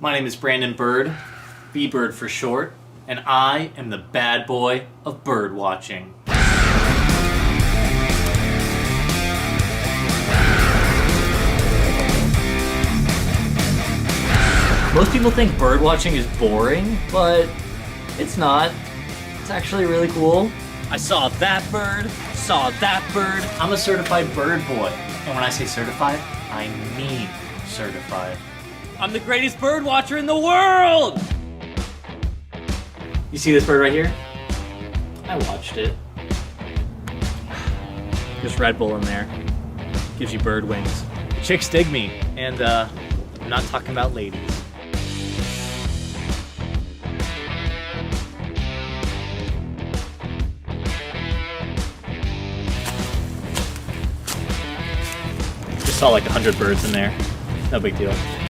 My name is Brandon Bird, B-Bird for short, and I am the bad boy of bird watching. Most people think bird watching is boring, but it's not. It's actually really cool. I saw that bird, saw that bird. I'm a certified bird boy, and when I say certified, I mean certified. I'm the greatest bird watcher in the world! You see this bird right here? I watched it. There's Red Bull in there. Gives you bird wings. Chicks dig me, and I'm not talking about ladies. Just saw like 100 birds in there. No big deal.